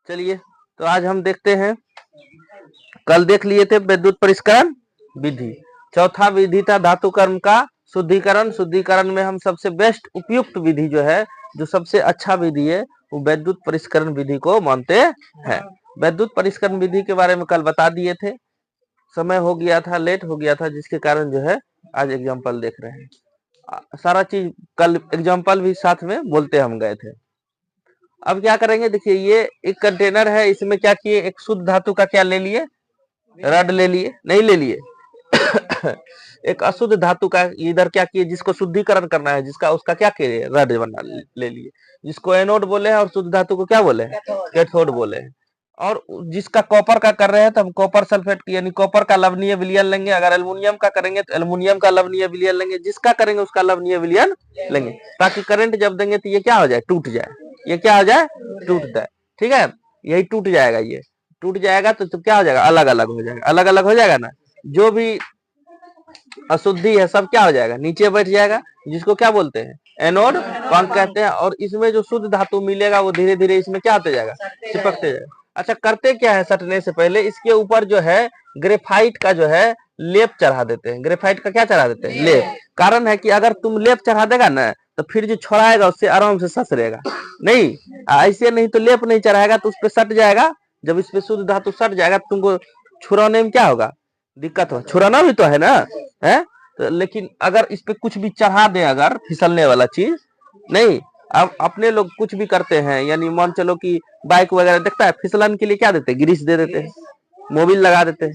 चलिए, तो आज हम देखते हैं, कल देख लिए थे विद्युत परिष्करण विधि। चौथा विधि था धातु कर्म का शुद्धिकरण। शुद्धिकरण में हम सबसे बेस्ट उपयुक्त विधि जो है, जो सबसे अच्छा विधि है, वो विद्युत परिष्करण विधि को मानते हैं। विद्युत परिष्करण विधि के बारे में कल बता दिए थे, समय हो गया था, लेट हो गया था, जिसके कारण जो है आज एग्जाम्पल देख रहे हैं। सारा चीज कल एग्जाम्पल भी साथ में बोलते हम गए थे। अब क्या करेंगे, देखिए ये एक कंटेनर है, इसमें क्या किए, एक शुद्ध धातु का क्या ले लिए, रड ले लिए, नहीं ले लिए एक अशुद्ध धातु का इधर क्या किए, जिसको शुद्धिकरण करना है, जिसका उसका क्या किए, रड बना ले लिए, जिसको एनोड बोले हैं, और शुद्ध धातु को क्या बोले हैं, कैथोड बोले हैं। और जिसका कॉपर का कर रहे हैं तो हम कॉपर सल्फेट यानी कॉपर का लवणीय विलयन लेंगे। अगर एल्युमिनियम का करेंगे तो एल्युमिनियम का लवणीय विलयन लेंगे। जिसका करेंगे उसका लवणीय विलयन लेंगे, ताकि करंट जब देंगे तो ये क्या हो जाए, टूट जाए। ये क्या हो जाए, टूट जाए। ठीक है, यही टूट जाएगा, ये टूट जाएगा तो क्या हो जाएगा, अलग अलग हो जाएगा, अलग अलग हो जाएगा ना। जो भी अशुद्धि है सब क्या हो जाएगा, नीचे बैठ जाएगा, जिसको क्या बोलते हैं, एनोड पंख कहते हैं। और इसमें जो शुद्ध धातु मिलेगा वो धीरे धीरे इसमें क्या होते जाएगा, चिपकते जाएगा। अच्छा, करते क्या है, सटने से पहले इसके ऊपर जो है ग्रेफाइट का जो है लेप चढ़ा देते हैं। ग्रेफाइट का क्या चढ़ा देते हैं, लेप। कारण है कि अगर तुम लेप चढ़ा देगा ना तो फिर जो छोड़ाएगा उससे आराम से ससरेगा नहीं। ऐसे नहीं तो लेप नहीं चढ़ाएगा तो उस पर सट जाएगा। जब इस पे शुद्ध धातु सट जाएगा तो तुमको छुड़ाने में क्या होगा, दिक्कत हो। छुड़ाना भी तो है ना, है तो। लेकिन अगर इस पे कुछ भी चढ़ा दे, अगर फिसलने वाला चीज नहीं, अब अपने लोग कुछ भी करते हैं, यानी मान चलो कि बाइक वगैरह देखता है, फिसलन के लिए क्या देते हैं, ग्रीस दे देते हैं, मोबिल लगा देते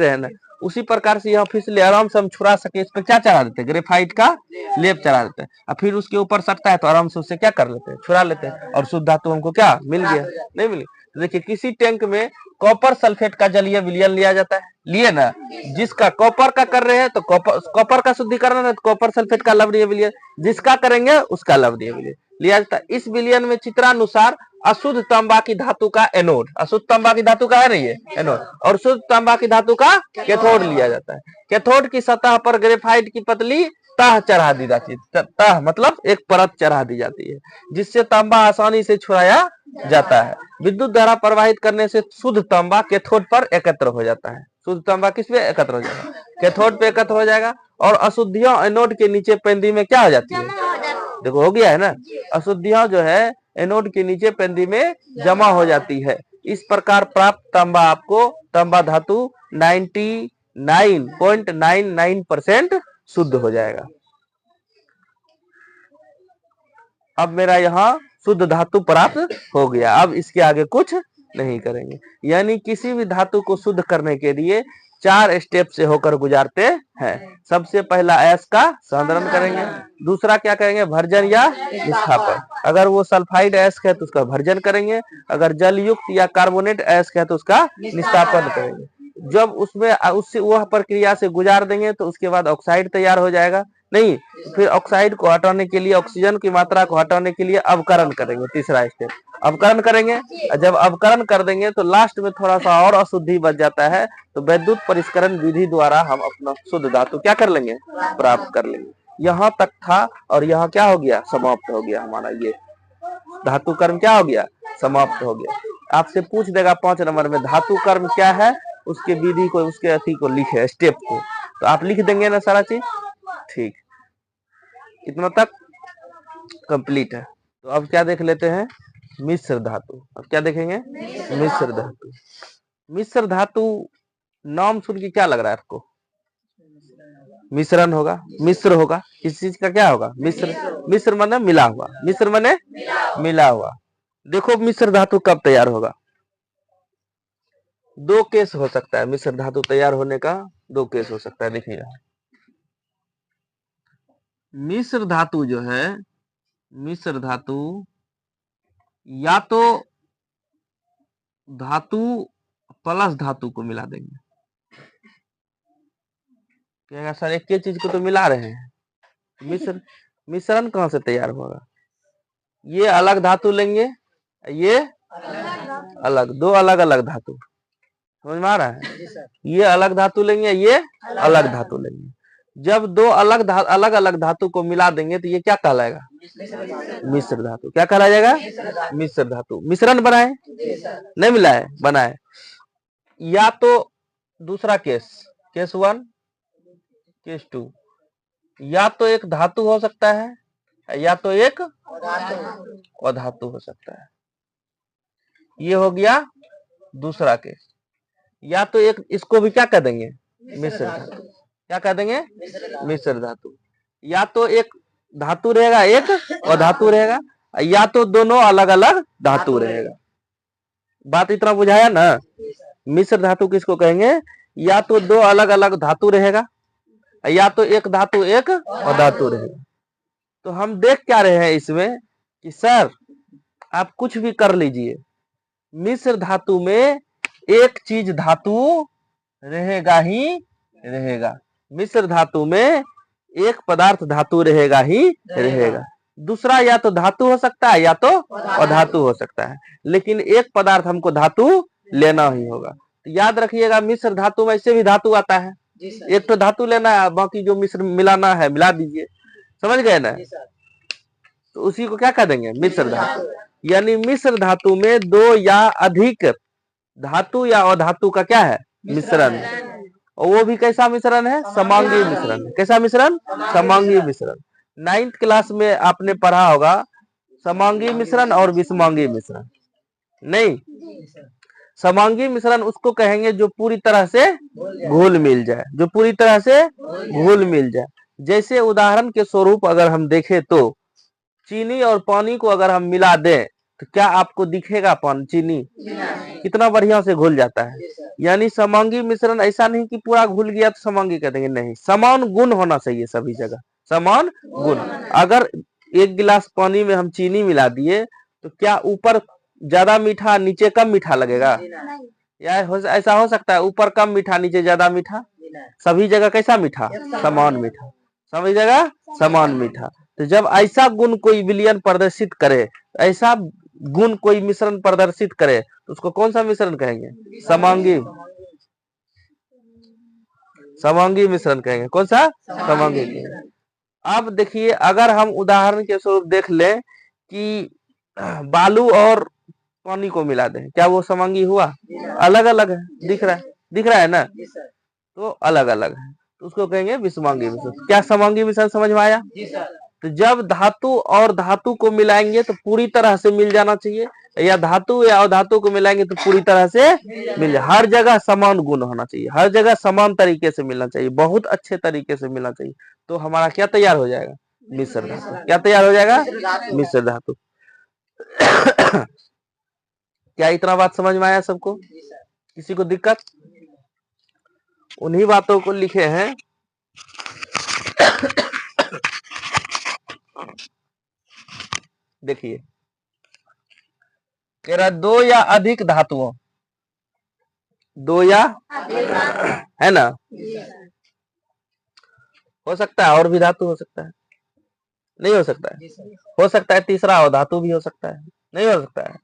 हैं ना। उसी प्रकार से यहाँ फिसले आराम से हम छुड़ा सके, इस पे क्या चढ़ा देते हैं, ग्रेफाइट का लेप चढ़ा देते हैं। और फिर उसके ऊपर सटता है तो आराम से उससे क्या कर लेते हैं, छुड़ा लेते हैं, और शुद्ध धातु हमको क्या मिल गया, नहीं मिली। तो देखिए, किसी टैंक में कॉपर सल्फेट का जलीय विलयन लिया जाता है, लिए ना। जिसका कॉपर का कर रहे हैं तो कॉपर का शुद्धिकरण है तो कॉपर सल्फेट का लवणीय विलयन, जिसका करेंगे उसका लवणीय विलयन लिया जाता है। इस विलयन में चित्रानुसार अशुद्ध तांबा की धातु का एनोड, अशुद्ध तांबा की धातु का है नहीं है एनोड, और शुद्ध तांबा की धातु का कैथोड लिया जाता है। कैथोड की सतह पर ग्रेफाइट की पतली तह चढ़ा दी जाती है। तह मतलब एक परत चढ़ा दी जाती है, जिससे तांबा आसानी से छुड़ाया जाता है। विद्युत धारा प्रवाहित करने से शुद्ध तांबा कैथोड पर एकत्र हो जाता है। शुद्ध तांबा किस पे एकत्र हो जाएगा, कैथोड पे एकत्र हो जाएगा। और अशुद्धियां एनोड के नीचे पेंदी में क्या हो जाती है, देखो हो गया है ना। अशुद्धियां जो है एनोड के नीचे पेंदी में जमा हो जाती है। इस प्रकार प्राप्त तांबा आपको तांबा धातु 99.99% शुद्ध हो जाएगा। अब मेरा यहाँ शुद्ध धातु प्राप्त हो गया। अब इसके आगे कुछ नहीं करेंगे, यानी किसी भी धातु को शुद्ध करने के लिए 4 स्टेप से होकर गुजारते हैं। सबसे पहला एस का सांद्रण करेंगे, दूसरा क्या करेंगे, भर्जन या विस्थापन। अगर वो सल्फाइड एस्क है तो उसका भर्जन करेंगे, अगर जल युक्त या कार्बोनेट एस्क है तो उसका निस्तापन करेंगे। जब उसमें उससे वह प्रक्रिया से गुजार देंगे तो उसके बाद ऑक्साइड तैयार हो जाएगा। नहीं, फिर ऑक्साइड को हटाने के लिए, ऑक्सीजन की मात्रा को हटाने के लिए अवकरण करेंगे। तीसरा स्टेप अवकरण करेंगे। जब अवकरण कर देंगे तो लास्ट में थोड़ा सा और अशुद्धि बच जाता है, तो विद्युत परिष्करण विधि द्वारा हम अपना शुद्ध धातु क्या कर लेंगे, प्राप्त कर लेंगे। यहाँ तक था, और यहाँ क्या हो गया, समाप्त हो गया हमारा ये धातु कर्म क्या हो गया, समाप्त हो गया। आपसे पूछ देगा 5 नंबर में धातु कर्म क्या है, उसके विधि को, उसके अति को लिखे, स्टेप को, तो आप लिख देंगे ना सारा चीज। ठीक, इतना तक कंप्लीट है। तो अब क्या देख लेते हैं, मिश्र धातु। अब क्या देखेंगे, मिश्र धातु। मिश्र धातु नाम सुन के क्या लग रहा है आपको, मिश्रण होगा, मिश्र होगा, किस चीज का क्या होगा, मिश्र। मिश्र माने मिला हुआ, मिश्र माने मिला हुआ। देखो मिश्र धातु कब तैयार होगा, 2 केस हो सकता है मिश्र धातु तैयार होने का, 2 केस हो सकता है। देखिए मिश्र धातु जो है, मिश्र धातु या तो धातु प्लस धातु को मिला देंगे। कहेगा सर एक ही चीज को तो मिला रहे हैं, मिश्रण कहां से तैयार होगा। ये अलग धातु लेंगे, ये अलग, 2 अलग अलग धातु, समझ में आ रहा है। ये अलग धातु लेंगे, ये अलग धातु लेंगे। जब दो अलग अलग धातु को मिला देंगे तो ये क्या कहलाएगा? मिश्र धातु। क्या कहला जाएगा? मिश्र धातु। मिश्रण बनाए? नहीं मिला है, बना है। या तो दूसरा केस 1, केस 2, या तो एक धातु हो सकता है या तो एक अधातु हो सकता है। ये हो गया दूसरा केस। या तो एक, इसको भी क्या कह देंगे? मिश्र धातु। क्या कह देंगे? मिश्र धातु। या तो एक धातु रहेगा, एक अधातु रहेगा, या तो दोनों अलग अलग धातु रहेगा। बात इतना बुझाया ना? मिश्र धातु किसको कहेंगे? या तो दो अलग अलग धातु रहेगा, या तो एक धातु एक अधातु रहेगा। तो हम देख क्या रहे हैं इसमें कि सर आप कुछ भी कर लीजिए, मिश्र धातु में एक चीज धातु रहेगा ही रहेगा। मिश्र धातु में एक पदार्थ धातु रहेगा ही रहेगा। दूसरा या तो धातु हो सकता है या तो अधातु हो सकता है, लेकिन एक पदार्थ हमको धातु लेना ही होगा। तो याद रखिएगा, मिश्र धातु में ऐसे भी धातु आता है, एक तो धातु लेना है, बाकी जो मिश्र मिलाना है मिला दीजिए। समझ गए ना? तो उसी को क्या कह देंगे? मिश्र धातु। यानी मिश्र धातु में दो या अधिक धातु या अधातु का क्या है? मिश्रण। और वो भी कैसा मिश्रण है? समांगी मिश्रण। कैसा मिश्रण? समांगी मिश्रण। 9th क्लास में आपने पढ़ा होगा समांगी मिश्रण और विषमांगी मिश्रण। नहीं, समांगी मिश्रण उसको कहेंगे जो पूरी तरह से घुल मिल जाए, जो पूरी तरह से घुल मिल जाए। जैसे उदाहरण के स्वरूप अगर हम देखें तो चीनी और पानी को अगर हम मिला दें तो क्या आपको दिखेगा? पानी चीनी कितना बढ़िया से घुल जाता है। यानी समांगी मिश्रण ऐसा नहीं कि पूरा घुल गया तो समांगी कह देंगे, नहीं, समान गुण होना चाहिए सभी जगह, समान गुण। अगर 1 गिलास पानी में हम चीनी मिला दिए तो क्या ऊपर ज्यादा मीठा नीचे कम मीठा लगेगा? या ऐसा हो सकता है ऊपर कम मीठा नीचे ज्यादा मीठा? सभी जगह कैसा मीठा? समान मीठा, सभी जगह समान मीठा। तो जब ऐसा गुण कोई विलयन प्रदर्शित करे, ऐसा गुण कोई मिश्रण प्रदर्शित करे तो उसको कौन सा मिश्रण कहेंगे? समांगी, समांगी मिश्रण कहेंगे। कौन सा? समांगी। अब देखिए, अगर हम उदाहरण के स्वरूप देख ले कि बालू और पानी को मिला दें, क्या वो समांगी हुआ? अलग अलग है, दिख रहा है ना? तो अलग अलग है, तो उसको कहेंगे विषमांगी मिश्रण। क्या समांगी मिश्रण समझ में आया? तो जब धातु और धातु को मिलाएंगे तो पूरी तरह से मिल जाना चाहिए, या धातु या अधातु को मिलाएंगे तो पूरी तरह से मिल जाए। हर जगह समान गुण होना चाहिए, हर जगह समान तरीके से मिलना चाहिए, बहुत अच्छे तरीके से मिलना चाहिए। तो हमारा क्या तैयार हो जाएगा? मिश्र धातु। क्या तैयार हो जाएगा? मिश्र धातु। क्या इतना बात समझ में आया सबको? किसी को दिक्कत? उन्हीं बातों को लिखे हैं। देखिए, कह रहा दो या अधिक धातुओं, दो या है ना, हो सकता है और भी धातु हो सकता है, नहीं हो सकता है? हो सकता है तीसरा अधातु भी हो सकता है, नहीं हो सकता है?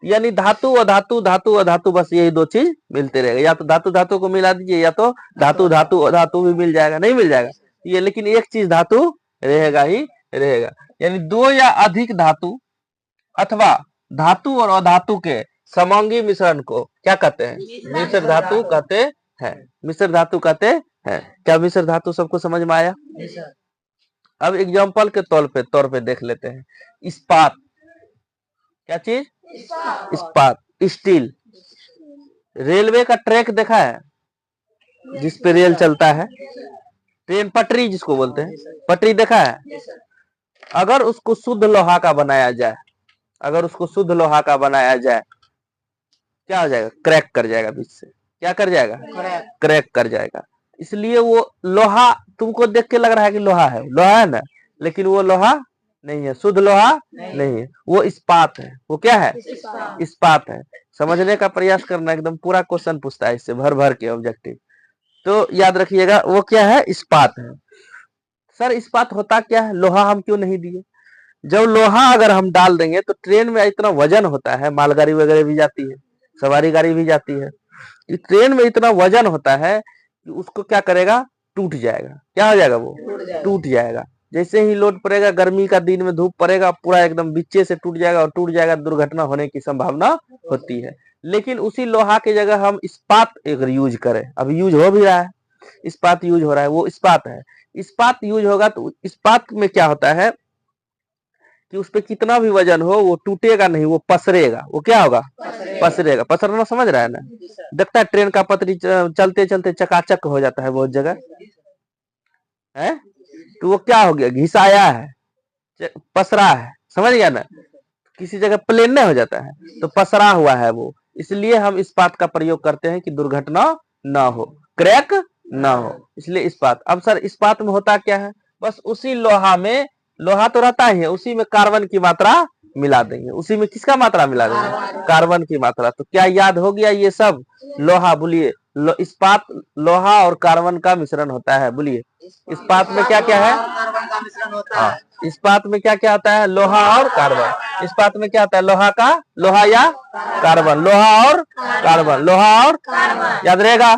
यानी धातु अधातु, धातु अधातु, बस यही दो चीज मिलते रहेगा। या तो धातु धातु को मिला दीजिए, या तो धातु धातु अधातु भी मिल जाएगा, नहीं मिल जाएगा ये, लेकिन एक चीज धातु रहेगा ही रहेगा। यानी दो या अधिक धातु अथवा धातु और अधातु के समांगी मिश्रण को क्या कहते हैं? मिश्र धातु कहते हैं। मिश्र धातु कहते हैं। क्या मिश्र धातु सबको समझ में आया? अब एग्जाम्पल के तौर पे देख लेते हैं। इस्पात, क्या चीज? इस्पात, स्टील। रेलवे का ट्रैक देखा है जिस पे रेल चलता है, ट्रेन पटरी जिसको बोलते हैं, पटरी देखा है? अगर उसको शुद्ध लोहा का बनाया जाए, अगर उसको शुद्ध लोहा का बनाया जाए, क्या हो जाएगा? क्रैक कर जाएगा बीच से। क्या कर जाएगा? क्रैक कर जाएगा। इसलिए वो लोहा तुमको देख के लग रहा है कि लोहा है, लोहा है ना, लेकिन वो लोहा नहीं है, शुद्ध लोहा नहीं है, वो इस्पात है। वो क्या है? इस्पात है। समझने का प्रयास करना, एकदम पूरा क्वेश्चन पूछता है इससे भर भर के ऑब्जेक्टिव। तो याद रखिएगा वो क्या है? इस्पात है। सर इस्पात होता क्या है? लोहा हम क्यों नहीं दिए? जब लोहा अगर हम डाल देंगे तो ट्रेन में इतना वजन होता है, मालगाड़ी वगैरह भी जाती है, सवारी गाड़ी भी जाती है, ट्रेन में इतना वजन होता है कि उसको क्या करेगा? टूट जाएगा। क्या हो जाएगा? वो टूट जाएगा। जैसे ही लोड पड़ेगा, गर्मी का दिन में धूप पड़ेगा, पूरा एकदम बीचे से टूट जाएगा, और टूट जाएगा, दुर्घटना होने की संभावना होती है। लेकिन उसी लोहा की जगह हम इस्पात अगर यूज करें, अब यूज हो भी रहा है, इस्पात यूज हो रहा है, वो इस्पात है। इस्पात यूज होगा तो इस्पात में क्या होता है कि उस पर कितना भी वजन हो वो टूटेगा नहीं, वो पसरेगा। वो क्या होगा? पसरेगा। पसरना समझ रहा है ना? देखता है ट्रेन का पटरी चलते चलते चकाचक हो जाता है बहुत जगह है, तो वो क्या हो गया? घिसाया है, पसरा है। समझ गया ना? किसी जगह प्लेन नहीं हो जाता है तो पसरा हुआ है वो। इसलिए हम इस्पात का प्रयोग करते हैं कि दुर्घटना ना हो, क्रैक ना हो, इसलिए इस्पात। अब सर इस्पात में होता क्या है? बस उसी लोहा में, लोहा तो रहता ही है, उसी में कार्बन की मात्रा मिला देंगे। उसी में किसका मात्रा मिला देंगे? कार्बन की मात्रा। तो क्या याद हो गया ये सब? लोहा, बोलिए, इस्पात लोहा और कार्बन का मिश्रण होता है। बोलिए, इस्पात में क्या क्या है? हाँ, इस्पात में क्या क्या आता है? लोहा और कार्बन। इस्पात में क्या आता है? लोहा का, लोहा या कार्बन, लोहा और कार्बन, लोहा और याद रहेगा।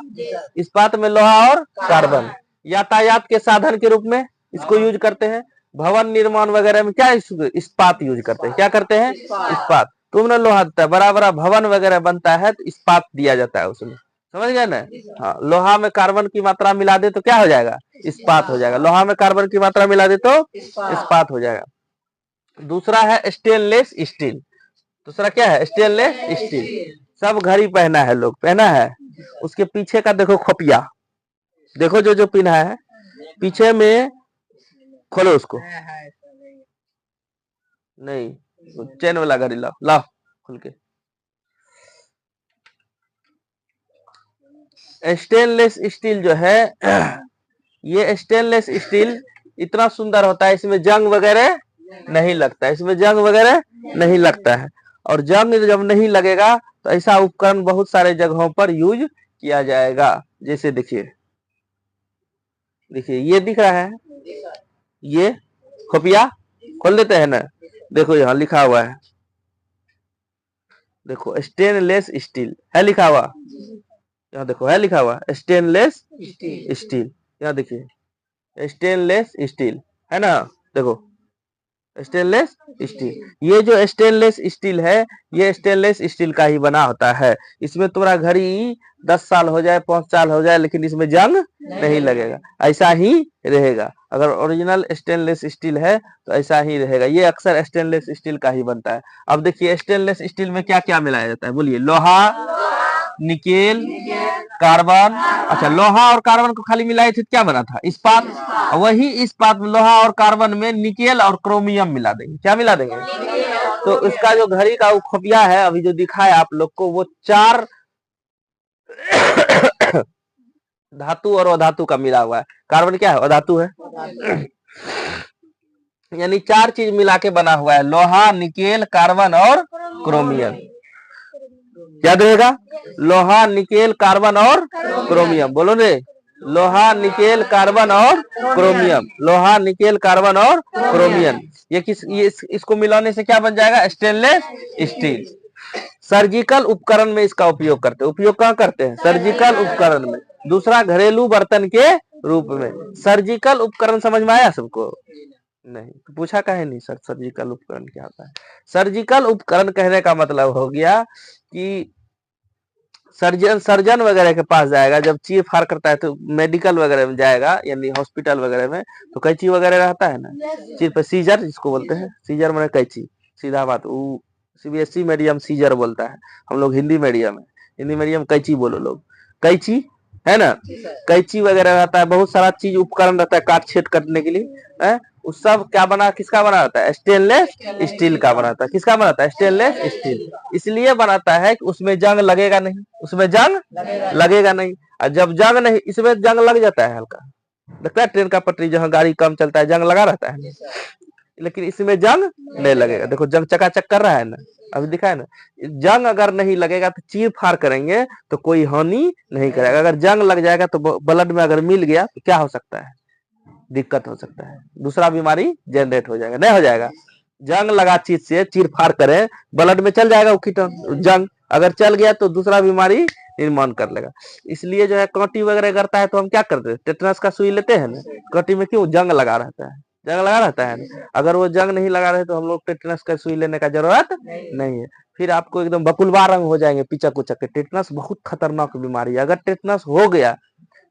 इस्पात में लोहा और कार्बन। यातायात के साधन के रूप में इसको यूज करते हैं। भवन निर्माण वगैरह में क्या इस्पात यूज करते हैं? क्या करते हैं? इस्पात। तुमने लोहा देता है, बड़ा बड़ा भवन वगैरह बनता है तो इस्पात दिया जाता है उसमें। समझ गए ना? हाँ, लोहा में कार्बन की मात्रा मिला दे तो क्या हो जाएगा? इस्पात हो जाएगा। लोहा में कार्बन की मात्रा मिला दे तो इस्पात हो जाएगा। दूसरा है स्टेनलेस स्टील। दूसरा क्या है? Stainless steel. सब घड़ी पहना है, लोग पहना है, उसके पीछे का देखो खोपिया, देखो जो जो पिना है पीछे में, खोलो उसको। नहीं, चेन वाला घड़ी लाओ, लाओ खोल के। स्टेनलेस स्टील जो है, ये स्टेनलेस स्टील इतना सुंदर होता है, इसमें जंग वगैरह नहीं लगता है, इसमें जंग वगैरह नहीं लगता है। और जंग जब नहीं लगेगा तो ऐसा उपकरण बहुत सारे जगहों पर यूज किया जाएगा। जैसे देखिए, देखिए ये दिख रहा है, ये खोपिया खोल देते हैं ना, देखो यहाँ लिखा हुआ है, देखो स्टेनलेस स्टील है लिखा हुआ, यहाँ देखो है लिखा हुआ स्टेनलेस स्टील। यहाँ देखिए स्टेनलेस स्टील है ना, देखो स्टेनलेस स्टील। ये जो स्टेनलेस स्टील है, ये स्टेनलेस स्टील का ही बना होता है। इसमें तुम्हारा घड़ी 10 साल हो जाए, 5 साल हो जाए, लेकिन इसमें जंग नहीं लगेगा, ऐसा ही रहेगा। अगर ओरिजिनल स्टेनलेस स्टील है तो ऐसा ही रहेगा। ये अक्सर स्टेनलेस स्टील का ही बनता है। अब देखिए स्टेनलेस स्टील में क्या क्या मिलाया जाता है? बोलिए, लोहा, निकेल, कार्बन। अच्छा, लोहा और कार्बन को खाली मिलाए थे क्या बना था? इस्पात। वही इस्पात में लोहा और कार्बन में निकेल और क्रोमियम मिला देंगे। क्या मिला देंगे? तो इसका जो घड़ी का खुफिया है अभी जो दिखाया आप लोग को, वो 4 धातु और अधातु का मिला हुआ है। कार्बन क्या है? अधातु है। यानी 4 चीज मिला के बना हुआ है, लोहा, निकेल, कार्बन और क्रोमियम। याद रहेगा, लोहा, निकेल, कार्बन और क्रोमियम। बोलो रे, लोहा, निकेल, कार्बन और क्रोमियम, लोहा, निकेल, कार्बन और क्रोमियम। ये इसको मिलाने से क्या बन जाएगा? Stainless steel. सर्जिकल उपकरण में इसका उपयोग करते हैं। उपयोग कहाँ करते हैं? सर्जिकल उपकरण में। दूसरा, घरेलू बर्तन के रूप में। सर्जिकल उपकरण समझ में आया सबको? नहीं तो पूछा काहे नहीं सर, सर्जिकल उपकरण क्या होता है? सर्जिकल उपकरण कहने का मतलब हो गया कि सर्जन वगैरह के पास जाएगा, जब चीर फाड़ करता है तो मेडिकल वगैरह में जाएगा, यानी हॉस्पिटल वगैरह में, तो कैंची वगैरह रहता है ना, चीर पे सीजर जिसको बोलते हैं, सीजर मैंने कैंची, सीधा बात। वो सीबीएसई मीडियम सीजर बोलता है, हम लोग हिंदी मीडियम है, हिंदी मीडियम कैंची बोलो लोग, कैंची है ना, कैंची वगैरह रहता है, बहुत सारा चीज उपकरण रहता है काट छेद करने के लिए है। उस सब क्या बना, किसका बना रहता है? स्टेनलेस स्टील का बनाता है। किसका बनाता है? Stainless steel. इसलिए बनाता है कि उसमें जंग लगेगा नहीं, उसमें जंग लगेगा नहीं। और जब जंग नहीं, इसमें जंग लग जाता है हल्का, लगता है ट्रेन का पटरी जहाँ गाड़ी कम चलता है जंग लगा रहता है, लेकिन इसमें जंग नहीं लगेगा। देखो जंग चकाचक कर रहा है ना, अभी दिखा है ना। जंग अगर नहीं लगेगा तो चीर फाड़ करेंगे तो कोई हानि नहीं करेगा। अगर जंग लग जाएगा तो ब्लड में अगर मिल गया तो क्या हो सकता है? दिक्कत हो सकता है, दूसरा बीमारी जनरेट हो जाएगा। नहीं हो जाएगा, जंग लगा चीज से चीर फाड़ करें, ब्लड में चल जाएगा वो कीटाणु जंग, अगर चल गया तो दूसरा बीमारी निर्माण कर लेगा। इसलिए जो है कांटी वगैरह करता है तो हम क्या करते हैं, टेटनस का सुई लेते हैं ना, कांटी में क्यों जंग लगा रहता है, जंग लगा रहता है ना। अगर वो जंग नहीं लगा रहे तो हम लोग टेटनस का सुई लेने का जरूरत नहीं है। फिर आपको एकदम बकुलवा रंग हो जाएंगे पिचक उचक के। टेटनस बहुत खतरनाक बीमारी है। अगर टेटनस हो गया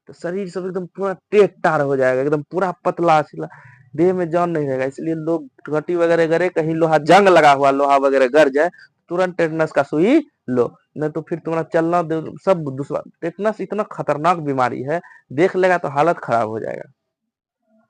तो शरीर सब एकदम पूरा टेट टार हो जाएगा, एकदम पूरा पतला सिला, देह में जान नहीं रहेगा। इसलिए लोग घटी वगैरह करे, कहीं लोहा जंग लगा हुआ लोहा वगैरह गड़ जाए, तुरंत टेटनस का सुई लो, नहीं तो फिर तुम्हारा चलना सब दूसरा। टेटनस इतना खतरनाक बीमारी है, देख लेगा तो हालत खराब हो जाएगा।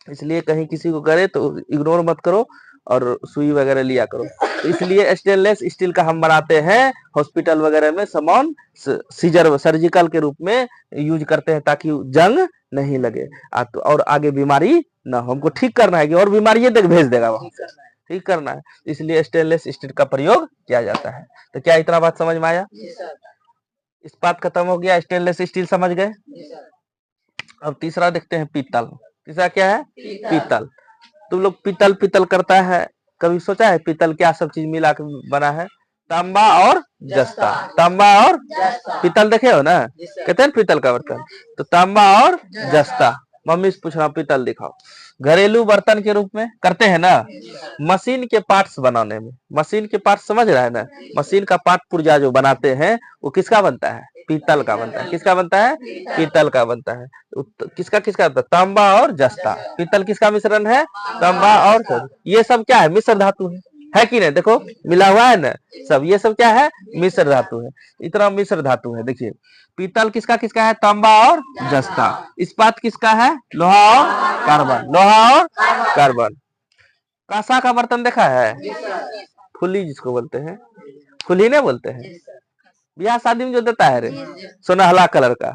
इसलिए कहीं किसी को करे तो इग्नोर मत करो और सुई वगैरह लिया करो। तो इसलिए स्टेनलेस स्टील का हम बनाते हैं हॉस्पिटल वगैरह में सामान, सीजर सर्जिकल के रूप में यूज करते हैं ताकि जंग नहीं लगे तो और आगे बीमारी ना हो। हमको ठीक करना है कि और बीमारी ये भेज देगा वहां से, ठीक करना है, इसलिए स्टेनलेस स्टील का प्रयोग किया जाता है। तो क्या इतना बात समझ में आया? इस बात खत्म हो गया, स्टेनलेस स्टील समझ गए। अब तीसरा देखते हैं पीतल। तीसरा क्या है? पीतल। तुम लोग पीतल पीतल करता है, कभी सोचा है पीतल क्या सब चीज मिला के बना है? तांबा और जस्ता। तांबा और पीतल देखे हो ना, कहते हैं पीतल का बर्तन, तो तांबा और जस्ता। मम्मी से पूछ रहा हूँ पीतल दिखाओ। घरेलू बर्तन के रूप में करते हैं ना, मशीन के पार्ट्स बनाने में। मशीन के पार्ट्स समझ रहा है ना, मशीन का पार्ट पुर्जा जो बनाते हैं वो किसका बनता है? पीतल का बनता है। किसका बनता है? पीतल का बनता है। किसका किसका बनता है? तांबा और जस्ता। पीतल किसका मिश्रण है? तांबा और ये सब क्या है? मिश्र धातु है कि नहीं? देखो मिला हुआ है ना सब, ये सब क्या है? मिश्र धातु है। इतना मिश्र धातु है। देखिए पीतल किसका किसका है? तांबा और जस्ता। इस्पात किसका है? लोहा और कार्बन। लोहा और कार्बन। कांसा का बर्तन देखा है? फुली जिसको बोलते हैं, फुली नहीं बोलते हैं, ब्याह शादी में जो देता है रे सोनहला कलर का,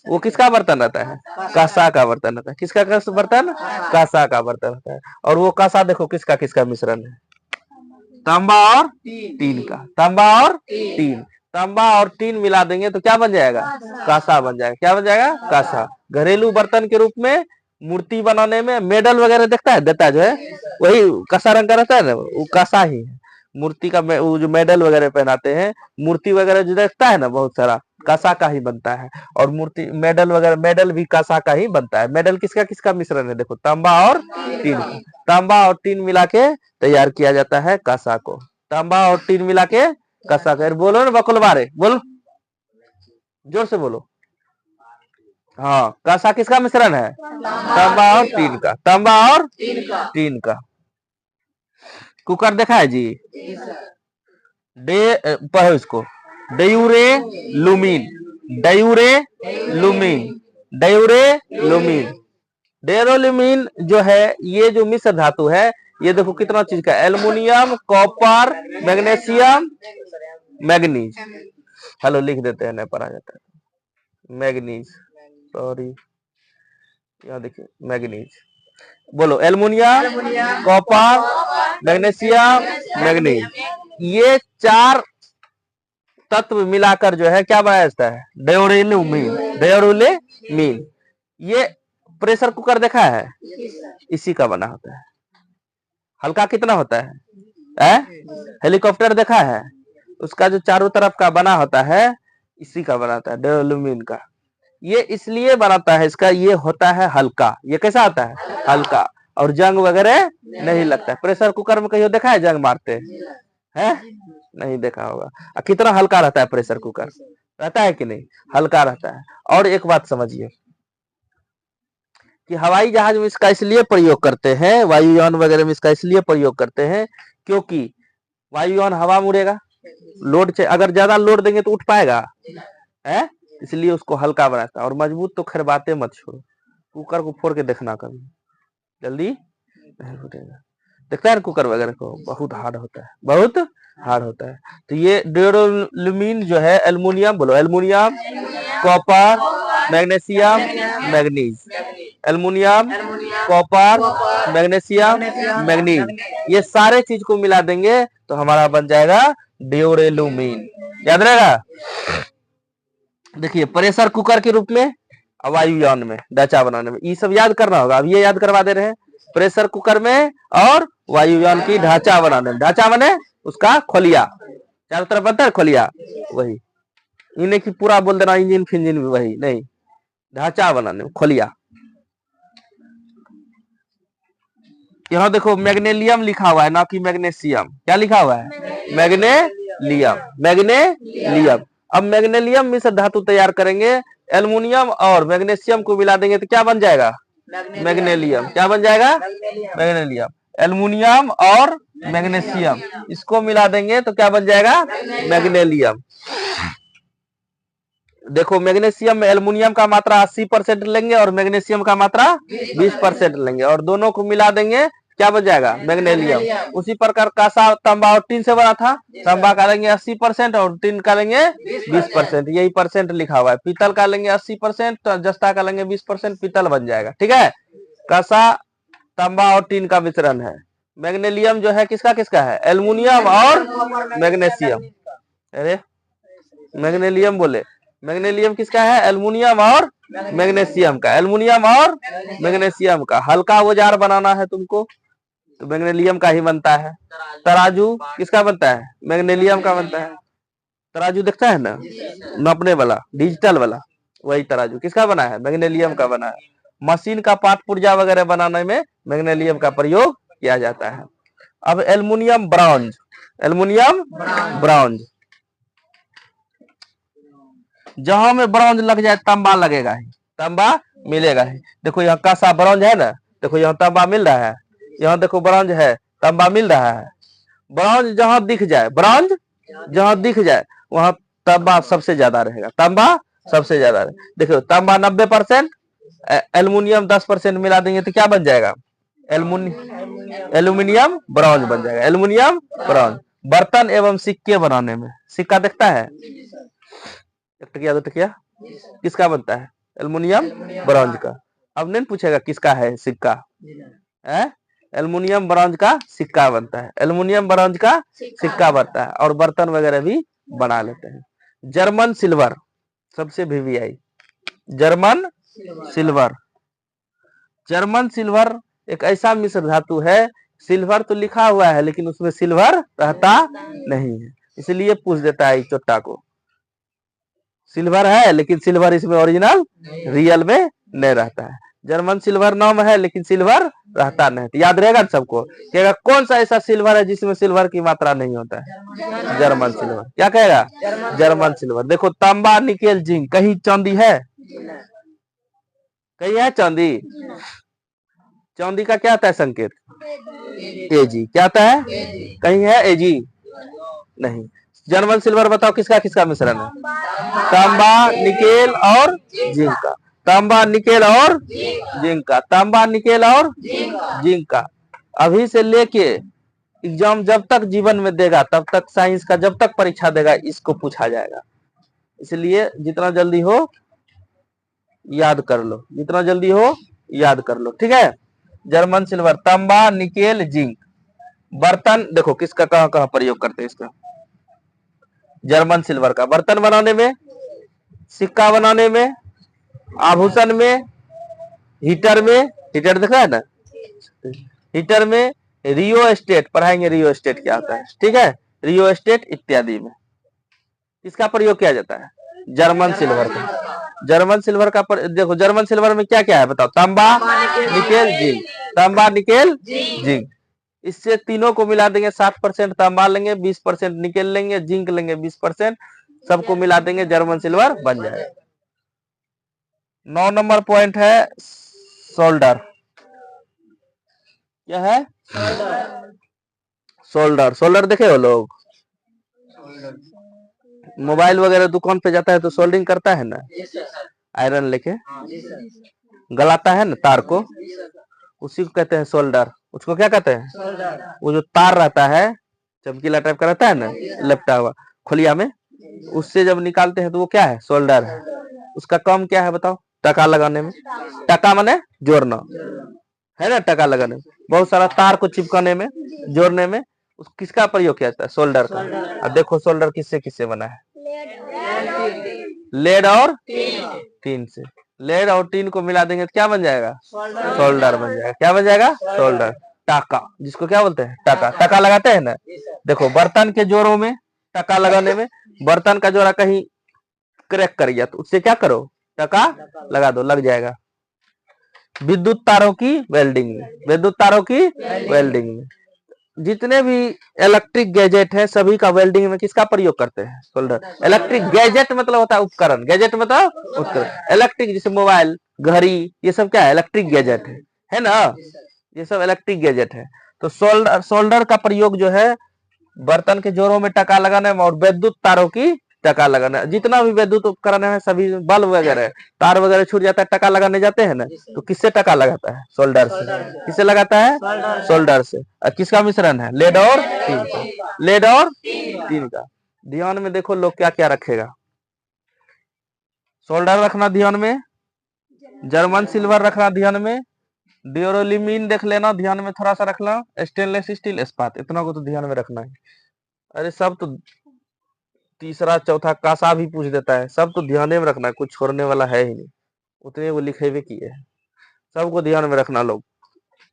वो किसका बर्तन रहता है? कांसा का बर्तन रहता है। किसका बर्तन? कांसा का बर्तन रहता है। और वो कांसा देखो किसका किसका मिश्रण है? तांबा और टीन का। तांबा और टीन, तांबा और टीन मिला देंगे तो क्या बन जाएगा? कांसा बन जाएगा। क्या बन जाएगा? कांसा। घरेलू बर्तन के रूप में, मूर्ति बनाने में, मेडल वगैरह देखता है देता है जो है वही कांसा रंग का रहता है ना, वो कांसा ही है। मूर्ति का वो जो मेडल वगैरह पहनाते हैं, मूर्ति वगैरह जो देखता है ना बहुत सारा कांसा का ही बनता है। और मूर्ति मेडल वगैरह, मेडल भी कांसा का ही बनता है। मेडल किसका किसका मिश्रण है? देखो तांबा और टीन का। तांबा और टीन मिला के तैयार किया जाता है कांसा को। तांबा और टीन मिला के कांसा का। बोलो ना बकुलवारे, बोलो जोर से बोलो। हाँ, कांसा किसका मिश्रण है? तांबा और टीन का। तांबा और टीन का। कुकर देखा है जी? पढ़ो इसको। डयूरे लुमिन, डयूरे लुमिन, डयूरे लुमिन। डेरोल्यूमिन जो है ये जो मिश्र धातु है, ये देखो कितना चीज का, aluminium, copper, magnesium, manganese. Hello लिख देते हैं, नहीं पढ़ा जाता है। मैग्नीज, सॉरी, यहाँ देखिए मैग्नीज। बोलो एल्युमिनियम, कॉपर, मैग्नीशियम, मैग्नीज। ये चार तत्व मिलाकर जो है क्या बनाया जाता है? डेयोरेलुमीन। डेयोरेलुमीन। ये प्रेशर कुकर देखा है? इसी का बना होता है। हल्का कितना होता है? हेलीकॉप्टर देखा है? उसका जो चारों तरफ का बना होता है इसी का बनाता है, डेयोरेलुमीन का। ये इसलिए बनाता है, इसका ये होता है हल्का। ये कैसा होता है? हल्का, और जंग वगैरह नहीं लगता है। प्रेशर कुकर में कहीं देखा है जंग मारते हैं? नहीं देखा होगा। कितना हल्का रहता है प्रेशर कुकर, रहता है कि नहीं? हल्का रहता है। और एक बात समझिए कि हवाई जहाज में इसका इसलिए प्रयोग करते हैं, वायुयान वगैरह में इसका इसलिए प्रयोग करते हैं क्योंकि वायुयान हवा में उड़ेगा, लोड अगर ज्यादा लोड देंगे तो उठ पाएगा है, इसलिए उसको हल्का बनाता है। और मजबूत तो खैर बातें मत छोड़ो, कुकर को फोड़ के देखना कभी, जल्दी नहीं फूटेगा। देखता है कुकर वगैरह को, बहुत हार्ड होता है, बहुत हार्ड होता है। तो ये डेयोरेलुमीन जो है, एल्युमिनियम, बोलो aluminium, copper, magnesium, manganese. Aluminium, copper, magnesium, manganese, ये सारे चीज को मिला देंगे तो हमारा बन जाएगा डेयोरेलुमीन। याद रहेगा? देखिए प्रेशर कुकर के रूप में, वायुयान में, ढांचा बनाने में, ये सब याद करना होगा। अब ये याद करवा दे रहे हैं, प्रेशर कुकर में और वायुयान की ढांचा बनाने में। ढांचा बने उसका खोलिया, चारों तरफ बनता है खोलिया, वही। इन्हें की पूरा बोल देना इंजन फिंजन भी वही नहीं, ढांचा बनाने में खोलिया। यहाँ देखो मैग्नेलियम लिखा हुआ है, ना कि मैग्नेशियम। क्या लिखा हुआ है? मैग्नेलियम, मैग्नेलियम। अब मैग्नेलियम में से धातु तैयार करेंगे, एल्युमिनियम और मैग्नीशियम को मिला देंगे तो क्या बन जाएगा? मैग्नेलियम। क्या बन जाएगा? मैग्नेलियम। एल्युमिनियम और मैग्नीशियम इसको मिला देंगे तो क्या बन जाएगा? मैग्नेलियम। देखो मैग्नीशियम में एल्युमिनियम का मात्रा 80% लेंगे और मैग्नीशियम का मात्रा 20% लेंगे और दोनों को मिला देंगे, क्या बन जाएगा? मैग्नेलियम। उसी प्रकार कांसा, तांबा और टीन से बना था, तांबा का लेंगे 80% और टीन का लेंगे 20%, यही परसेंट लिखा हुआ है। पीतल का लेंगे 80%, जस्ता का लेंगे 20%, पीतल बन जाएगा। ठीक है, कांसा, तांबा और टीन का मिश्रण है। मैग्नेलियम जो है किसका किसका है? एल्युमिनियम और मैग्नीशियम। अरे मैग्नेलियम बोले, मैग्नेलियम किसका है? एल्युमिनियम और मैग्नीशियम का। एल्युमिनियम और मैग्नीशियम का हल्का औजार बनाना है तुमको तो मैग्नेलियम का ही बनता है। तराजू किसका बनता है? मैग्नेलियम का बनता है। तराजू देखता है ना, नापने वाला, डिजिटल वाला, वही तराजू किसका बना है? मैग्नेलियम का बना है। मशीन का पार्ट पुर्जा वगैरह बनाने में मैग्नेलियम का प्रयोग किया जाता है। अब एल्युमिनियम ब्रॉन्ज, एल्युमिनियम ब्रॉन्ज, जहां में ब्रॉन्ज लग जाए तांबा लगेगा ही, तांबा मिलेगा ही। देखो यहाँ कांसा ब्रॉन्ज है ना, देखो यहाँ तांबा मिल रहा है, यहाँ देखो ब्रॉन्ज है, तांबा मिल रहा है। ब्रॉन्ज जहां दिख जाए, ब्रॉन्ज जहां दिख जाए वहां तांबा सबसे ज्यादा रहेगा, तांबा सबसे ज्यादा रहेगा। देखो तांबा 90%, एल्युमिनियम 10% मिला देंगे तो क्या बन जाएगा? एल्युमिनियम ब्रॉन्ज बन जाएगा। एल्युमिनियम ब्रॉन्ज बर्तन एवं सिक्के बनाने में, सिक्का देखता है, एक टकिया दो टकिया, किसका बनता है? एल्युमिनियम ब्रॉन्ज का। अब नहीं पूछेगा किसका है सिक्का, है? एल्युमिनियम ब्रॉन्ज का सिक्का बनता है, एल्युमिनियम ब्रॉन्ज का सिक्का बनता है और बर्तन वगैरह भी बना लेते हैं। जर्मन सिल्वर सबसे VVI, German silver. German silver एक ऐसा मिश्र धातु है, सिल्वर तो लिखा हुआ है लेकिन उसमें सिल्वर रहता नहीं है, इसलिए पूछ देता है चोट्टा को। सिल्वर है लेकिन सिल्वर इसमें ओरिजिनल रियल में नहीं रहता है। जर्मन सिल्वर नाम है लेकिन सिल्वर रहता नहीं, तो याद रहेगा सबको कि कौन सा ऐसा सिल्वर है जिसमें सिल्वर की मात्रा नहीं होता है? German silver. क्या कहेगा? German silver. देखो तांबा, निकेल, जिंक, कहीं चांदी है? कहीं है चांदी? चांदी का क्या आता है संकेत? एजी। क्या आता है? कहीं है एजी? नहीं। जर्मन सिल्वर बताओ किसका किसका मिश्रण है? तांबा, निकेल और जिंक का। तांबा, निकेल और जिंक का। तांबा, निकेल और जिंक का। अभी से लेके एग्जाम जब तक जीवन में देगा तब तक, साइंस का जब तक परीक्षा देगा इसको पूछा जाएगा, इसलिए जितना जल्दी हो याद कर लो, जितना जल्दी हो याद कर लो। ठीक है, जर्मन सिल्वर, तांबा, निकेल, जिंक। बर्तन देखो किसका कहां कहां प्रयोग करते हैं इसका? जर्मन सिल्वर का बर्तन बनाने में, सिक्का बनाने में, आभूषण में, हीटर में, हीटर देखा है ना, हीटर में, रियो एस्टेट पढ़ाएंगे, रियो एस्टेट क्या होता है, ठीक है, रियो एस्टेट इत्यादि में इसका प्रयोग किया जाता है। जर्मन सिल्वर का, जर्मन सिल्वर का देखो जर्मन सिल्वर में क्या क्या है बताओ? तांबा, निकेल, जिंक। तांबा, निकेल, जिंक। इससे तीनों को मिला देंगे, 60% तांबा लेंगे, 20% निकेल लेंगे, जिंक लेंगे 20%, सबको मिला देंगे, जर्मन सिल्वर बन जाएगा। 9 नंबर पॉइंट है सोल्डर। क्या है? सोल्डर। सोल्डर देखे हो लोग? मोबाइल वगैरह दुकान पे जाता है तो सोल्डिंग करता है ना, आयरन लेके गलाता है ना तार को, उसी को कहते हैं सोल्डर। उसको क्या कहते हैं? वो जो तार रहता है चमकीला टाइप का रहता है ना, लपटा हुआ खोलिया में, उससे जब निकालते हैं तो वो क्या है? सोल्डर है। उसका काम क्या है बताओ? टका लगाने में। टका माने जोड़ना है ना, टका लगाने में, बहुत सारा तार को चिपकाने में, जोड़ने में किसका प्रयोग किया जाता है? सोल्डर का। अब देखो सोल्डर किससे किससे बना है? लेड और टीन से। लेड और टीन को मिला देंगे तो क्या बन जाएगा? सोल्डर बन जाएगा। क्या बन जाएगा? सोल्डर। टाका, जिसको क्या बोलते हैं? टाका। टाका लगाते हैं ना, देखो बर्तन के जोड़ों में टका लगाने में। बर्तन का जोड़ा कहीं क्रैक कर गया तो उससे क्या करो, टका लगा दो, लग जाएगा। विद्युत तारों की वेल्डिंग में, विद्युत तारों की वेल्डिंग में, जितने भी इलेक्ट्रिक गैजेट है सभी का वेल्डिंग में किसका प्रयोग करते हैं, सोल्डर। इलेक्ट्रिक गैजेट मतलब होता है उपकरण, गैजेट मतलब उपकरण। इलेक्ट्रिक जैसे मोबाइल, घड़ी, ये सब क्या है, इलेक्ट्रिक गैजेट है ना, ये सब इलेक्ट्रिक गैजेट है। तो सोल्डर का प्रयोग जो है बर्तन के जोड़ों में टका लगाने में और विद्युत तारों की टका लगाना। जितना भी विद्युत उपकरण है सभी, बल्ब वगैरह, तार वगैरह छूट जाता है, टका लगाने जाते हैं ना, तो किससे टका लगाता है, सोल्डर से। किससे लगाता है, सोल्डर से। किसका मिश्रण है, लेड और टीन का, लेड और टीन का। ध्यान में देखो लोग क्या क्या रखेगा, सोल्डर रखना ध्यान में, जर्मन सिल्वर रखना ध्यान में, ड्यूरोलिमीन देख लेना ध्यान में, थोड़ा सा रखना, स्टेनलेस स्टील, इस्पात, इतना को तो ध्यान में रखना है। अरे सब तो तीसरा चौथा कासा भी पूछ देता है, सब तो ध्यान में रखना है, कुछ छोड़ने वाला है ही नहीं, उतने वो लिखे हुए किए हैं, सबको ध्यान में रखना। लोग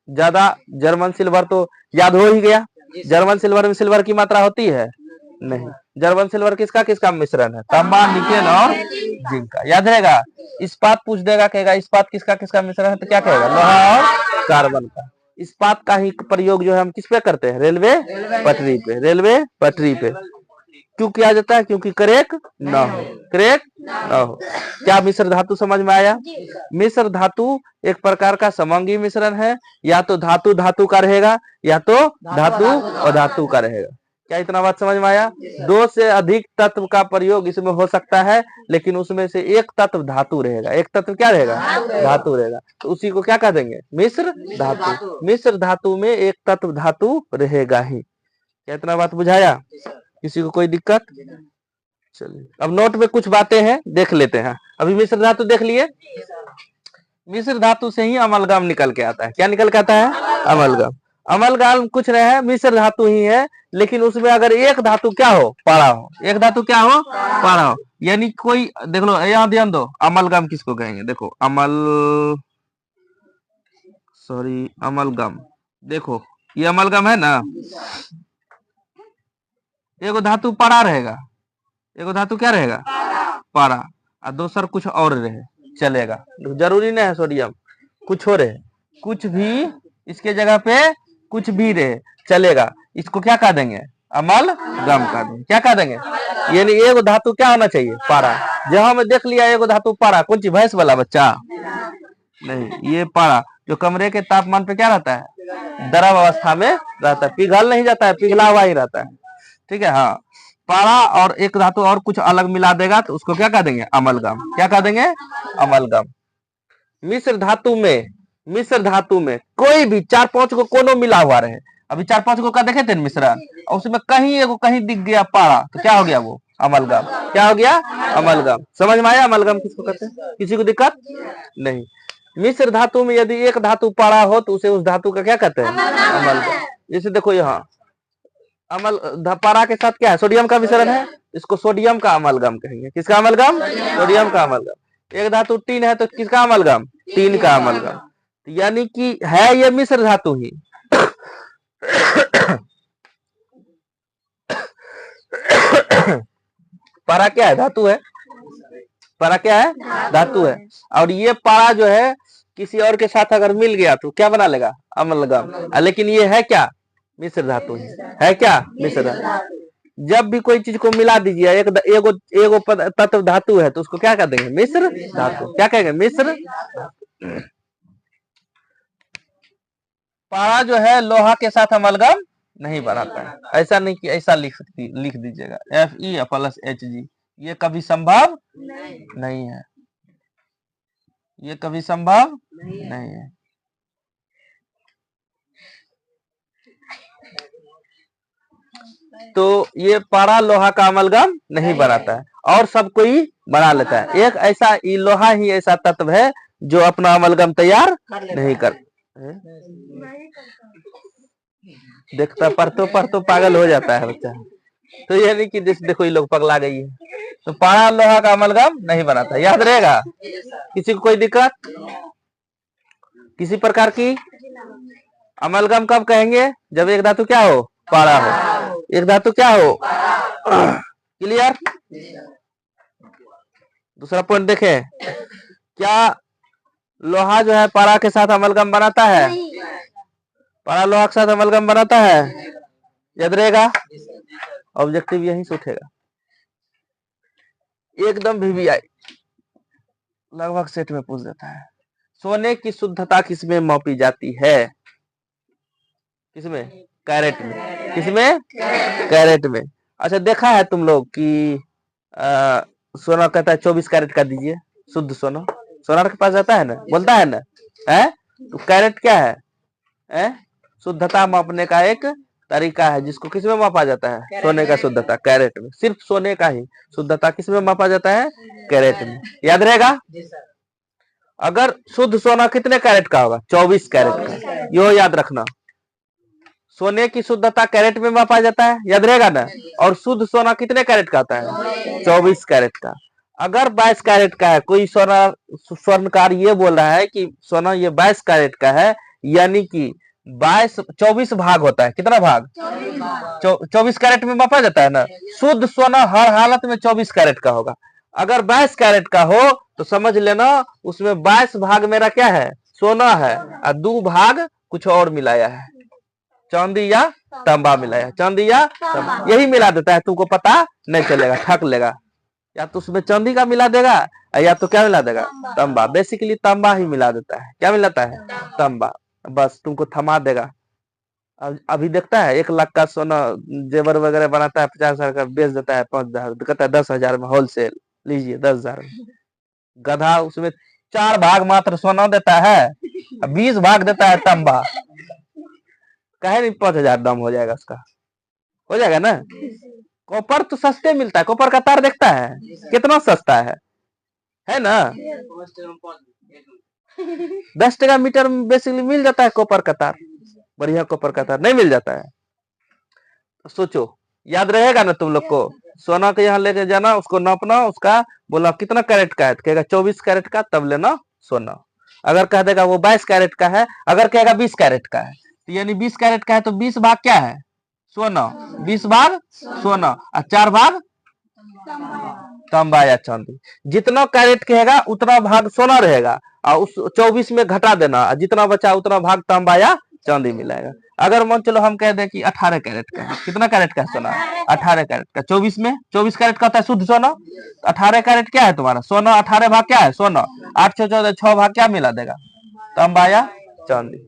ज्यादा जर्मन सिल्वर तो याद हो ही गया, जर्मन सिल्वर में सिल्वर की मात्रा होती है नहीं, जर्मन सिल्वर किसका किसका मिश्रण है, तांबा, निकेल और जिंक का, याद रहेगा। इस्पात पूछ देगा, कहेगा इस्पात किसका किसका मिश्रण है, तो क्या कहेगा, लोहा और कार्बन का। इस्पात का ही प्रयोग जो है हम किस पे करते हैं, रेलवे पटरी पे, रेलवे पटरी पे। क्यों किया जाता है, क्योंकि क्रैक ना हो, क्रैक ना हो। क्या मिश्र धातु समझ में आया। मिश्र धातु एक प्रकार का समंगी मिश्रण है, या तो धातु धातु का रहेगा या तो धातु और धातु का रहेगा। क्या इतना बात समझ में आया। दो से अधिक तत्व का प्रयोग इसमें हो सकता है, लेकिन उसमें से एक तत्व धातु रहेगा, एक तत्व क्या रहेगा, धातु रहेगा, तो उसी को क्या कह देंगे, मिश्र धातु। मिश्र धातु में एक तत्व धातु रहेगा ही। क्या इतना बात बुझाया, किसी को कोई दिक्कत। चलिए अब नोट में कुछ बातें हैं देख लेते हैं। अभी मिश्र धातु देख लिए, मिश्र धातु से ही अमलगाम निकल के आता है। क्या निकल के आता है, अमलगाम। अमलगाम कुछ नहीं है, मिश्र धातु ही है, लेकिन उसमें अगर एक धातु क्या हो, पारा हो, एक धातु क्या हो, पारा हो, यानी कोई देख लो यहाँ ध्यान दो, अमलगाम किसको कहेंगे, देखो अमलगाम, देखो ये अमलगाम है ना, एगो धातु पारा रहेगा, एगो धातु क्या रहेगा, पारा, और दूसर कुछ और रहे चलेगा, जरूरी नहीं है सोडियम, कुछ हो रहे, कुछ भी इसके जगह पे कुछ भी रहे चलेगा, इसको क्या कह देंगे, अमलगाम कह देंगे। क्या कह देंगे, यानी एगो धातु क्या होना चाहिए, पारा। जहां में देख लिया एगो धातु पारा, कौन सी भैंस वाला बच्चा नहीं, ये पारा जो कमरे के तापमान पे क्या रहता है, द्रव अवस्था में रहता है, पिघल नहीं जाता है, पिघला हुआ ही रहता है, ठीक है। हाँ, पारा और एक धातु और कुछ अलग मिला देगा तो उसको क्या कह देंगे, अमलगाम। क्या कह देंगे, अमलगाम। मिश्र धातु में कोई भी 4-5 को कोनो मिला हुआ रहे, अभी 4-5 को का देखे थे मिश्रण, और उसमें कहीं दिख गया पारा, तो क्या हो गया वो, अमलगाम। क्या हो गया, अमलगाम। समझ में आया अमलगाम किसको कहते हैं, किसी को दिक्कत नहीं। मिश्र धातु में यदि एक धातु पारा हो तो उसे उस धातु का क्या कहते हैं, अमलगाम। जैसे देखो यहाँ पारा के साथ क्या है, सोडियम का मिश्रण है, इसको सोडियम का अमलगाम कहेंगे। किसका अमलगाम, सोडियम का अमलगाम। एक धातु टीन है तो किसका अमलगाम, टीन का अमलगाम। यानी कि है ये मिश्र धातु ही। पारा क्या है, धातु है, पारा क्या है, धातु है। और ये पारा जो है किसी और के साथ अगर मिल गया तो क्या बना लेगा, अमलगाम। लेकिन ये है क्या, मिश्र धातु है क्या, मिश्र धातु। जब भी कोई चीज को मिला दीजिए, एगो तत्व धातु है तो उसको क्या कह देंगे, मिश्र धातु। क्या कहेंगे, मिश्र। पारा जो है लोहा के साथ अमलगाम नहीं बनाता है, ऐसा नहीं कि ऐसा लिख दीजिएगा Fe+Hg, ये कभी संभव नहीं है, ये कभी संभव नहीं है। तो ये पारा लोहा का अमलगाम नहीं बनाता है, और सब कोई बना लेता है। एक ऐसा लोहा ही ऐसा तत्व है जो अपना अमलगाम तैयार नहीं कर, देखता पढ़तो पागल हो जाता है बच्चा। तो ये नहीं कि जैसे देखो ये लोग पगला गई है, तो पारा लोहा का अमलगाम नहीं बनाता, याद रहेगा। किसी को कोई दिक्कत, किसी प्रकार की। अमलगाम कब कहेंगे, जब एक धातु क्या हो, पारा हो, एक धातु क्या हो, क्लियर। दूसरा पॉइंट देखें, क्या लोहा जो है पारा के साथ अमलगम बनाता है? पारा लोहा के साथ अमलगम बनाता है, याद रहेगा। ऑब्जेक्टिव यही से उठेगा एकदम वीवीआई लगभग सेट में पूछ देता है। सोने की शुद्धता किसमें मापी जाती है? किसमें? कैरेट में। किसमें? कैरेट में। अच्छा, देखा है तुम लोग कि सोना कहता है 24 कैरेट का दीजिए, शुद्ध सोना। सोनार के पास जाता है ना, बोलता है ना, है? तो कैरेट क्या है? शुद्धता मापने का एक तरीका है, जिसको किसमें मापा जाता है? सोने का शुद्धता कैरेट में। सिर्फ सोने का ही शुद्धता किसमें मापा जाता है? कैरेट में। याद रहेगा। अगर शुद्ध सोना कितने कैरेट का होगा? 24 कैरेट का। यो याद रखना, सोने की शुद्धता कैरेट में मापा जाता है, याद रहेगा ना। और शुद्ध सोना कितने कैरेट का होता है? 24 कैरेट का। अगर 22 कैरेट का है, कोई स्वर्णकार ये बोल रहा है कि सोना ये 22 कैरेट का है, यानी कि 24 भाग होता है। कितना भाग? 24 कैरेट में मापा जाता है ना। शुद्ध सोना हर हालत में 24 कैरेट का होगा। अगर 22 कैरेट का हो तो समझ लेना उसमें 22 भाग मेरा क्या है? सोना है, और 2 भाग कुछ और मिलाया है, चांदी या तांबा मिलाया। चांदी या तांबा यही मिला देता है, तुमको पता नहीं चलेगा, ठग लेगा। या तो उसमें चांदी का मिला देगा, या तो क्या मिला देगा? तांबा। बेसिकली तांबा ही मिला देता है। क्या मिलाता है? तांबा। बस तुमको थमा देगा। अभी देखता है 1 लाख का सोना जेवर वगैरह बनाता है, 50,000 का बेच देता है, 5,000 कहता है 10,000 में होलसेल लीजिए 10,000 में। गधा, उसमें 4 भाग मात्र सोना देता है, 20 भाग देता है तांबा। कहे नहीं 5,000 दाम हो जाएगा उसका, हो जाएगा ना। कॉपर तो सस्ते मिलता है, कॉपर का तार देखता है कितना सस्ता है ना। 10 टका मीटर में बेसिकली मिल जाता है कॉपर का तार। बढ़िया कॉपर का तार नहीं मिल जाता है। तो सोचो, याद रहेगा ना तुम लोग को। सोना के यहाँ लेके जाना, उसको नापना, उसका बोला कितना कैरेट का है, कहेगा 24 कैरेट का, तब लेना सोना। अगर कह देगा वो 22 कैरेट का है, अगर कहेगा 20 कैरेट का है, तो यानी 20 कैरेट का है तो 20 भाग क्या है? सोना। 20 भाग सोना और 4 भाग तांबा या चांदी। जितना कैरेट कहेगा उतना भाग सोना रहेगा, और उस 24 में घटा देना, जितना बचा उतना भाग तांबा या चांदी मिलाएगा। अगर मान चलो हम कह दें कि 18 कैरेट का है, कितना कैरेट का सोना? 18 कैरेट का। 24 में 24 कैरेट का होता है शुद्ध सोना। 18 कैरेट क्या है तुम्हारा? सोना। 18 भाग क्या है? सोना। 8 6 14 6 भाग क्या मिला देगा? तांबा या चांदी।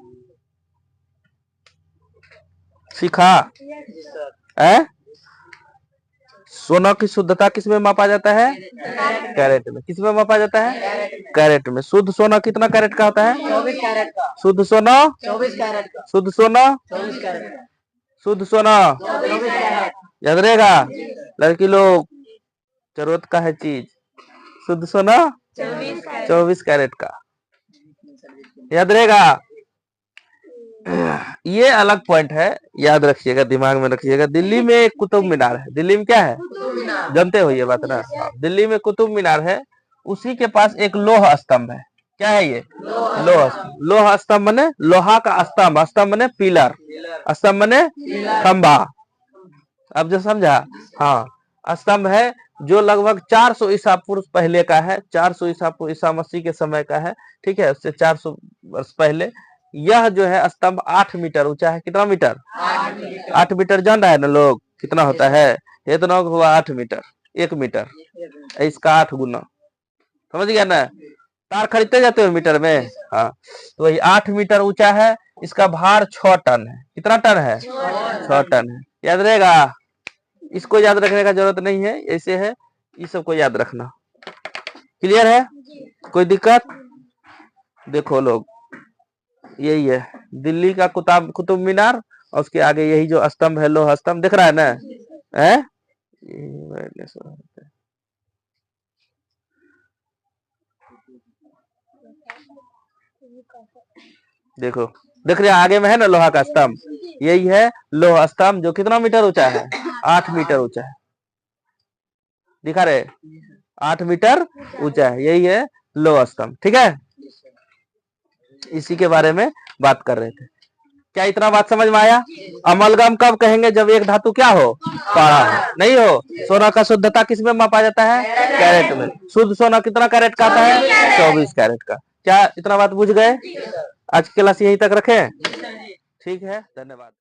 सीखा है? सोना की शुद्धता किसमें मापा जाता है? कैरेट में। किसमें मापा जाता है? कैरेट में। शुद्ध सोना कितना कैरेट का होता है? 24 कैरेट का। शुद्ध सोना 24 कैरेट का। शुद्ध सोना 24 कैरेट का। शुद्ध सोना 24 कैरेट। याद रहेगा लड़की लोग, जरूरत का है चीज। शुद्ध सोना 24 कैरेट का, याद रहेगा। ये अलग पॉइंट है, याद रखिएगा, दिमाग में रखिएगा। दिल्ली में एक कुतुब मीनार है। दिल्ली में क्या है? जानते हो ये बात ना। दिल्ली में कुतुब मीनार है, उसी के पास एक लोह स्तंभ है। क्या है ये? लोह स्तंभ मने लोहा का स्तंभ, स्तंभ मने पिलर, स्तंभ मने खंबा। अब जो समझा? हाँ, स्तंभ है जो लगभग 400 ईसा पूर्व पहले का है। 400 ईसा पूर्व, ईसा मसीह के समय का है, ठीक है। उससे 400 वर्ष पहले यह जो है स्तंभ 8 मीटर ऊंचा है। कितना मीटर? 8 मीटर। जान रहा है ना लोग कितना होता है? ये तो हुआ 8 मीटर। 1 मीटर इसका 8 गुना, समझ गया ना। तार खरीदते जाते हो मीटर में। हाँ, तो वही 8 मीटर ऊंचा है। इसका भार 6 टन है। कितना टन है? 6 टन है। याद रहेगा। इसको याद रखने का जरूरत नहीं है, ऐसे है, इस सबको याद रखना। क्लियर है? कोई दिक्कत? देखो लोग, यही है दिल्ली का कुतुब मीनार, और उसके आगे यही जो स्तंभ है, लोह स्तंभ, दिख रहा है ना? है? देखो, दिख रहा है आगे में है ना लोहा का स्तंभ। यही है लोह स्तंभ, जो कितना मीटर ऊंचा है? 8 मीटर ऊंचा है। दिखा रहे? 8 मीटर ऊंचा है। यही है लोह स्तंभ, ठीक है। इसी के बारे में बात कर रहे थे। क्या इतना बात समझ में आया? अमलगम कब कहेंगे? जब एक धातु क्या हो? काड़ा हो। नहीं हो? सोना का शुद्धता किस में मापा जाता है? कैरेट में। शुद्ध सोना कितना कैरेट का आता है? 24 कैरेट का। क्या इतना बात बुझ गए? आज की क्लास यहीं तक रखें? ठीक है, धन्यवाद।